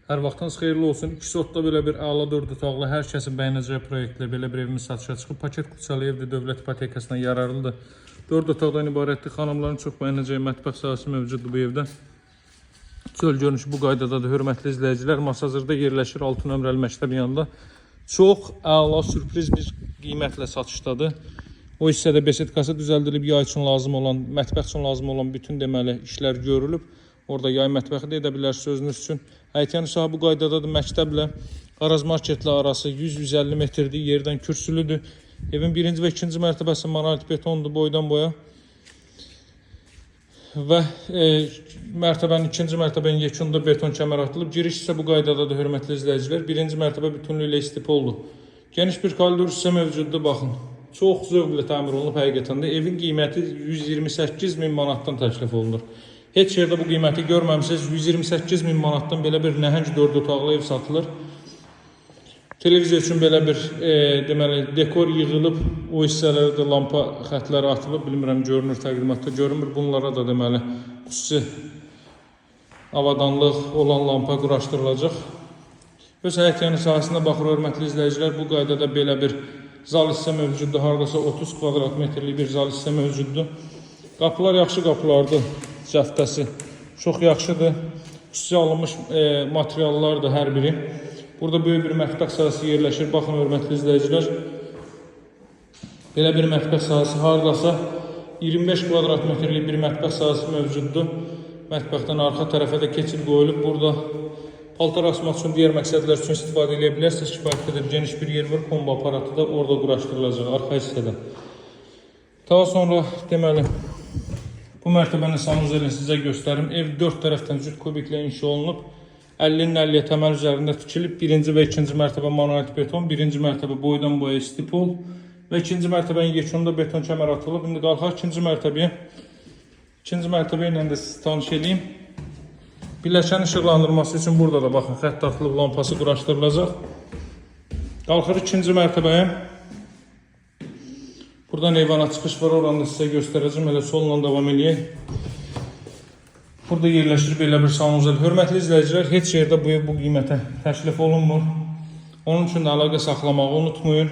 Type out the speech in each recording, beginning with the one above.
Hər vaxtınız xeyirli olsun. 2 sotda belə bir əla 4 otaqlı, hər kəsin bəyənəcəyi proyektlə belə bir evimiz satışa çıxıb. Paket Kuçalı evdir, dövlət ipotekasına yararlıdır. 4 otaqdan ibarətdir. Xanımların çox bəyənəcəyi mətbəx sahəsi mövcuddur bu evdə. Çöl görünüşü bu qaydadadır. Hörmətli izləyicilər, Masazırda yerləşir 6 nömrəli məktəbin yanında. Çox əla, sürpriz bir qiymətlə satışdadır. O hissədə besetkası düzəldilib, yay üçün lazım olan, mətbəx üçün lazım olan bütün deməli işlər görülüb. Orada yay mətbəxi də edə bilərsiniz özünüz üçün. Həyətyanı sahə bu qaydadadır. Məktəblə Araz marketlə arası 100-150 metrdir. Yerdən kürsülüdür. Evin 1-ci və 2-ci mərtəbəsi monolit betondur boydan boya. Və mərtəbənin 2-ci mərtəbənin yekunda beton kəmər atılıb. Giriş isə bu qaydadadır hörmətli izləyicilər. 1-ci mərtəbə bütünlüklə istipoldur. Geniş bir koridor hissə mövcuddur, baxın. Çox zövqlə təmir olunub həqiqətən də. Evin qiyməti 128 min manatdan təklif olunur. Heç yerdə bu qiyməti görməmisiniz. 128 min manatdan belə bir nəhəng 4 otaqlı ev satılır. Televiziya üçün belə bir deməli dekor yığılıb, o hissələrdə lampa xətləri atılıb, bilmirəm görünür təqdimatda, görünmür. Bunlara da deməli xüsusi avadanlıq olan lampa quraşdırılacaq. Öz həyətyanı sahəsinə baxır hörmətli izləyicilər, bu qaydada belə bir zal hissə mövcuddur. Hardasa 30 kvadrat metrlik bir zal hissə mövcuddur. Qapılar yaxşı qapılardır. Cəftəsi çox yaxşıdır. Xüsusi alınmış materiallardır hər biri. Burada böyük bir mətbəx sahəsi yerləşir. Baxın hörmətli izləyicilər. Belə bir mətbəx sahəsi hardasa 25 kvadrat metrlik bir mətbəx sahəsi mövcuddur. Mətbəxdən arxa tərəfə də keçid qoyulub. Burada paltar asmaq üçün, digər məqsədlər üçün istifadə edə bilərsiniz. Kifayətlidir. Geniş bir yer var. Kombo aparatı da orada quraşdırılacaq arxa hissədə. Daha sonra deməli bu mərtəbənin sanuzelini sizə göstərim. Ev 4 tərəfdən cüt kubiklə inşa olunub. 50-nin 50-yə təməl üzərində tikilib. 1-ci və 2-ci mərtəbə monolit beton, 1-ci mərtəbə boydan boya istipol və 2-ci mərtəbənin yekununda beton kəmər atılıb. İndi qalxaq 2-ci mərtəbəyə. 2-ci mərtəbə ilə də sizi tanış edeyim. Birləşən işıqlandırması üçün burada da baxın xətt atılıb, lampası quraşdırılacaq. Qalxır 2-ci mərtəbəyə. Buradan eyvana çıxış var, oranı da sizə göstərəcəm. Elə solla davam edək. Burada yerləşir belə bir sanuzel. Hörmətli izləyicilər, heç yerdə bu ev bu qiymətə təklif olunmur. Onun üçün də əlaqə saxlamağı unutmayın.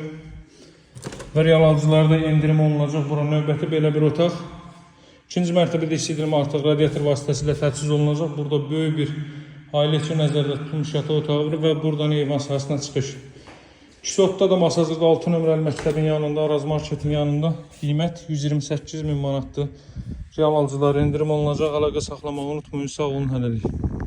Və real alıcılarda endirim olunacaq. Bura növbəti belə bir otaq. 2-ci mərtəbədə isidilmə artıq radiator vasitəsilə təchiz olunacaq. Burada böyük bir ailə üçün nəzərdə tutulmuş yataq otağı və buradan eyvan sahəsinə çıxış. Kisotda da Masazırda 6 nömrəli məktəbin yanında, Araz marketin yanında qiymət 128 min manatdır. Real alıcılara endirim olunacaq. Əlaqə saxlamağı unutmayın. Sağ olun, hələlik.